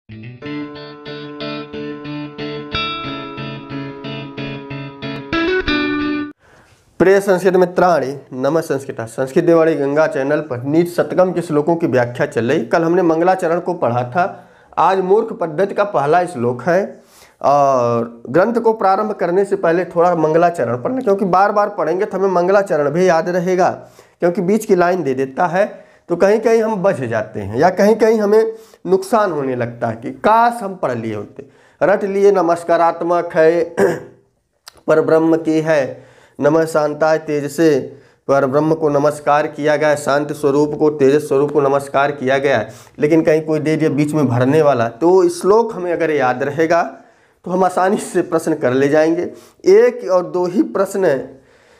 प्रिय संस्कृत मित्राणि नमः संस्कृता। संस्कृत देवाड़ी गंगा चैनल पर नीच शतकम के श्लोकों की व्याख्या चल रही। कल हमने मंगलाचरण को पढ़ा था। आज मूर्ख पद्धति का पहला श्लोक है और ग्रंथ को प्रारंभ करने से पहले थोड़ा मंगलाचरण पढ़ना, क्योंकि बार बार पढ़ेंगे तो हमें मंगलाचरण भी याद रहेगा, क्योंकि बीच की लाइन दे देता है तो कहीं कहीं हम बच जाते हैं या कहीं कहीं हमें नुकसान होने लगता है कि काश हम पढ़ लिए होते। रट लिए नमस्कारात्मक है पर ब्रह्म की है, नमः शांताय तेज से पर ब्रह्म को नमस्कार किया गया, शांत स्वरूप को तेज स्वरूप को नमस्कार किया गया है। लेकिन कहीं कोई दे दिया बीच में भरने वाला, तो श्लोक हमें अगर याद रहेगा तो हम आसानी से प्रश्न कर ले जाएंगे। एक और दो ही प्रश्न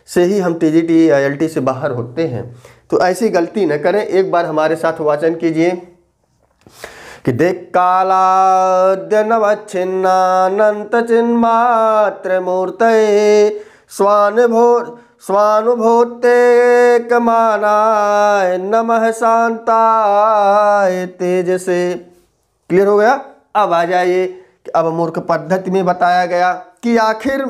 से ही हम TGT ILT से बाहर होते हैं, तो ऐसी गलती न करें। एक बार हमारे साथ वाचन कीजिए कि देख कालाद्य नवच्छिन्नानंत चिन्मात्र मूर्तये स्वानुभूते कमानाय नमः शांताय तेज से। क्लियर हो गया? अब आ जाइए कि अब मूर्ख पद्धति में बताया गया कि आखिर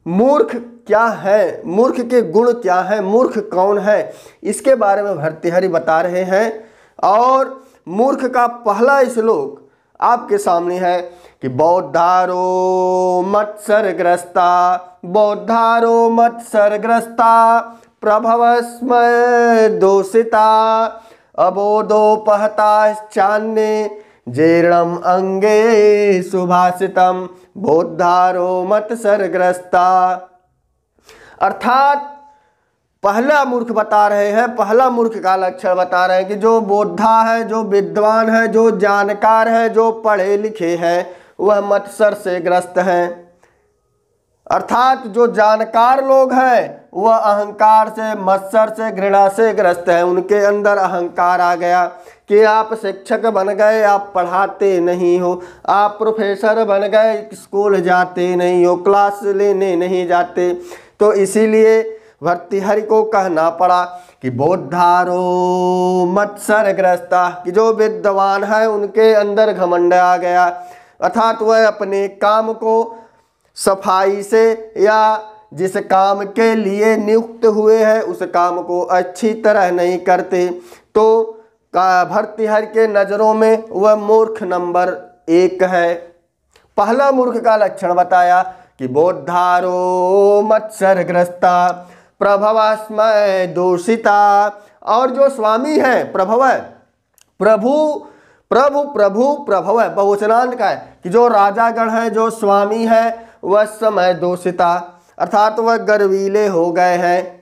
मूर्ख क्या है, मूर्ख के गुण क्या है, मूर्ख कौन है, इसके बारे में भर्तृहरि बता रहे हैं। और मूर्ख का पहला श्लोक आपके सामने है कि बौद्धारो मत्सरग्रस्ता, बौद्धारो मत्सरग्रस्ता प्रभवस्मय दोषिता अबोधोपहताश्चान्ये जीर्णम अंगे सुभाषितम बौद्धारो मत्सरग्रस्ता। अर्थात पहला मूर्ख बता रहे हैं, पहला मूर्ख का लक्षण बता रहे हैं कि जो बोद्धा है, जो विद्वान है, जो जानकार है, जो पढ़े लिखे हैं, वह मत्सर से ग्रस्त हैं। अर्थात जो जानकार लोग हैं वह अहंकार से, मत्सर से, घृणा से ग्रस्त हैं। उनके अंदर अहंकार आ गया कि आप शिक्षक बन गए, आप पढ़ाते नहीं हो, आप प्रोफेसर बन गए, स्कूल जाते नहीं हो, क्लास लेने नहीं जाते। तो इसीलिए भर्तृहरि को कहना पड़ा कि बौद्धारो मत्सरग्रस्ता, कि जो विद्वान है उनके अंदर घमंड आ गया। अर्थात वह अपने काम को सफाई से या जिस काम के लिए नियुक्त हुए हैं उस काम को अच्छी तरह नहीं करते। तो भर्तृहरि के नज़रों में वह मूर्ख नंबर 1 है। पहला मूर्ख का लक्षण बताया कि बौद्धारो मत्सरग्रस्ता प्रभवस्मय दूषिता। और जो स्वामी है, प्रभव है, प्रभु प्रभु प्रभु प्रभव है, बहुवचनांत का है कि जो राजागण है, जो स्वामी है, वह समय दूषिता, अर्थात वह गर्वीले हो गए हैं।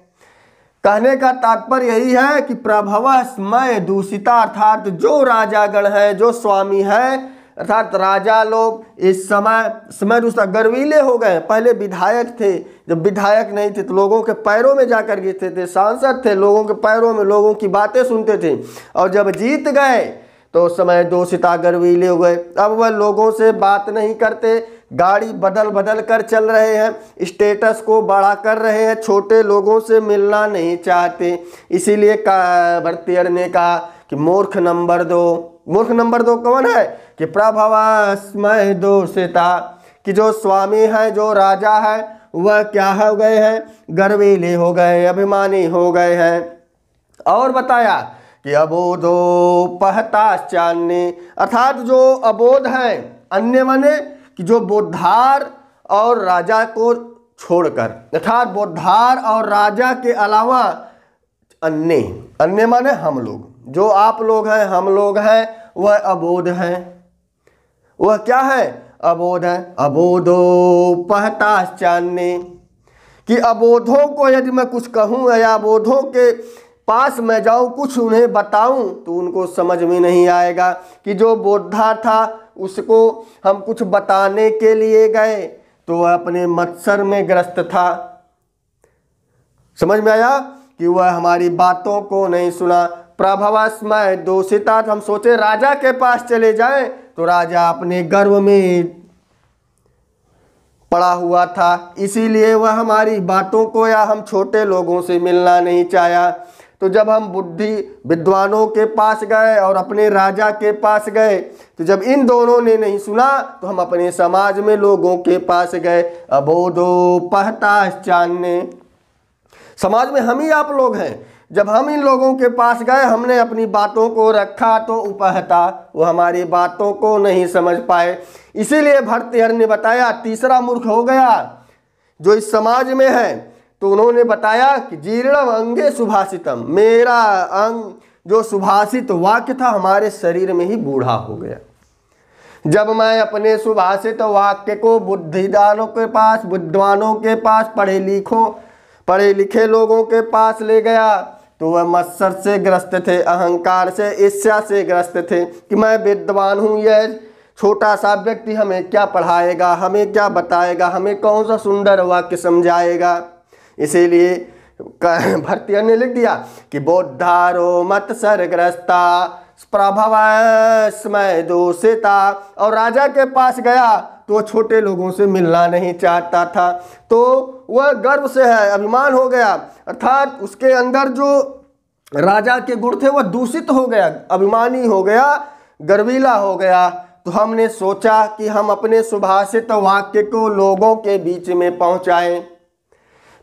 कहने का तात्पर्य यही है कि प्रभवस्मय दूषिता, अर्थात जो राजागण है, जो स्वामी है, अर्थात राजा लोग इस समय दूसरा गर्वीले हो गए। पहले विधायक थे, जब विधायक नहीं थे तो लोगों के पैरों में जाकर गिरते थे, सांसद थे, लोगों के पैरों में लोगों की बातें सुनते थे, और जब जीत गए तो समय दूषिता, गर्वीले हो गए। अब वह लोगों से बात नहीं करते, गाड़ी बदल बदल कर चल रहे हैं, स्टेटस को बड़ा कर रहे हैं, छोटे लोगों से मिलना नहीं चाहते। इसीलिए भर्तृहरि ने कहा कि मूर्ख नंबर 2। मूर्ख नंबर 2 कौन है? कि प्रभवस्मय दूषिता, कि जो स्वामी है, जो राजा है, वह क्या हो गए हैं? गर्वीले हो गए, अभिमानी हो गए हैं। और बताया कि अबोधोपहताश्चान्ये, अर्थात जो अबोध है, अन्य माने कि जो बोद्धार और राजा को छोड़कर, अर्थात बोद्धार और राजा के अलावा अन्य, अन्य माने हम लोग, जो आप लोग हैं, हम लोग हैं, वह अबोध हैं। वह क्या है? अबोध है। अबोधोपहताश्चान्ये, कि अबोधों को यदि मैं कुछ कहूँ या अबोधों के पास मैं जाऊं, कुछ उन्हें बताऊं, तो उनको समझ में नहीं आएगा। कि जो बोद्धा था उसको हम कुछ बताने के लिए गए तो वह अपने मत्सर में ग्रस्त था। समझ में आया कि वह हमारी बातों को नहीं सुना। प्रभवस्मय दूषिता, हम सोचे राजा के पास चले जाएं तो राजा अपने गर्व में पड़ा हुआ था, इसीलिए वह हमारी बातों को या हम छोटे लोगों से मिलना नहीं चाहा। तो जब हम बुद्धि विद्वानों के पास गए और अपने राजा के पास गए, तो जब इन दोनों ने नहीं सुना तो हम अपने समाज में लोगों के पास गए। अबोधोपहताश्चान्ये, समाज में हम ही आप लोग हैं। जब हम इन लोगों के पास गए, हमने अपनी बातों को रखा तो उपहता, वो हमारी बातों को नहीं समझ पाए। इसीलिए भर्तृहरि ने बताया तीसरा मूर्ख हो गया जो इस समाज में है। तो उन्होंने बताया कि जीर्णम अंगे सुभाषितम, मेरा अंग जो सुभाषित वाक्य था हमारे शरीर में ही बूढ़ा हो गया। जब मैं अपने सुभाषित वाक्य को बुद्धिदानों के पास, विद्वानों के पास, पढ़े लिखे लोगों के पास ले गया तो वह मत्सर से ग्रस्त थे, अहंकार से, ईर्ष्या से ग्रस्त थे कि मैं विद्वान हूँ, यह छोटा सा व्यक्ति हमें क्या पढ़ाएगा, हमें क्या बताएगा, हमें कौन सा सुंदर वाक्य समझाएगा। इसीलिए भर्तृहरि ने लिख दिया कि बोद्धारो मत्सरग्रस्ता प्रभवस्मय दूषिता। और राजा के पास गया तो वो छोटे लोगों से मिलना नहीं चाहता था, तो वह गर्व से है, अभिमान हो गया, अर्थात उसके अंदर जो राजा के गुण थे वह दूषित हो गया, अभिमानी हो गया, गर्वीला हो गया। तो हमने सोचा कि हम अपने सुभाषित वाक्य को लोगों के बीच में पहुंचाएं।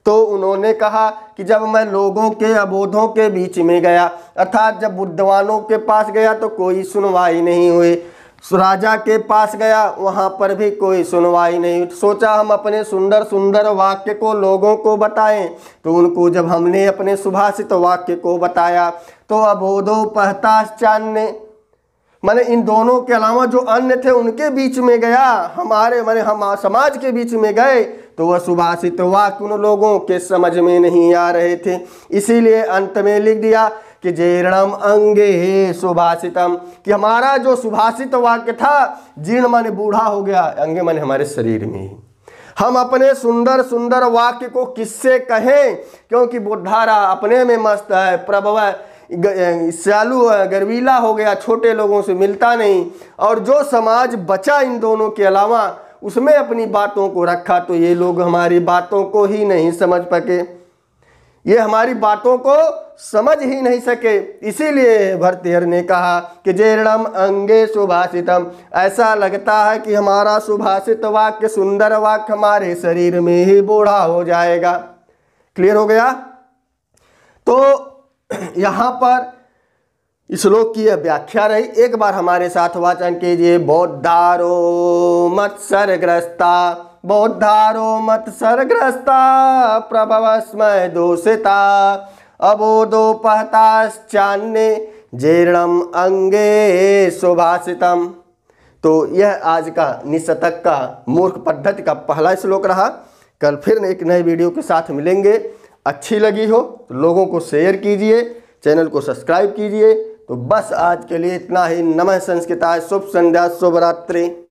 तो उन्होंने कहा कि जब मैं लोगों के अबोधों के बीच में गया, अर्थात जब बुद्धवानों के पास गया तो कोई सुनवाई नहीं हुई, राजा के पास गया वहाँ पर भी कोई सुनवाई नहीं हुई। सोचा हम अपने सुंदर सुंदर वाक्य को लोगों को बताएं। तो उनको जब हमने अपने सुभाषित वाक्य को बताया तो अबोधोपहताश्चान्ये, मैंने इन दोनों के अलावा जो अन्य थे उनके बीच में गया, हम समाज के बीच में गए तो वह सुभाषित वाक्य उन लोगों के समझ में नहीं आ रहे थे। इसीलिए अंत में लिख दिया कि जीर्णम अंगे सुभाषितम, कि हमारा जो सुभाषित वाक्य था जीर्ण माने बूढ़ा हो गया, अंगे माने हमारे शरीर में ही। हम अपने सुंदर सुंदर वाक्य को किससे कहें, क्योंकि बुद्धारा अपने में मस्त है, प्रभव चालू है, गर्वीला हो गया, छोटे लोगों से मिलता नहीं। और जो समाज बचा इन दोनों के अलावा उसमें अपनी बातों को रखा, तो ये लोग हमारी बातों को ही नहीं समझ सके, ये हमारी बातों को समझ ही नहीं सके। इसीलिए भर्तृहरि ने कहा कि जीर्णम अंगे सुभाषितम, ऐसा लगता है कि हमारा सुभाषित वाक्य, सुंदर वाक्य हमारे शरीर में ही बूढ़ा हो जाएगा। क्लियर हो गया? तो यहाँ पर श्लोक की यह व्याख्या रही। एक बार हमारे साथ वाचन कीजिए। बोद्धारो मत्सरग्रस्ता, बोद्धारो मत्सरग्रस्ता प्रभवस्मय दूषिता, अबोधोपहताश्चान्ये जीर्णम अंगे सुभाषितम। तो यह आज का निशतक का मूर्ख पद्धति का पहला श्लोक रहा। कल फिर एक नए वीडियो के साथ मिलेंगे। अच्छी लगी हो तो लोगों को शेयर कीजिए, चैनल को सब्सक्राइब कीजिए। तो बस आज के लिए इतना ही। नमः संस्कृताय, शुभ संध्या, शुभ रात्रि।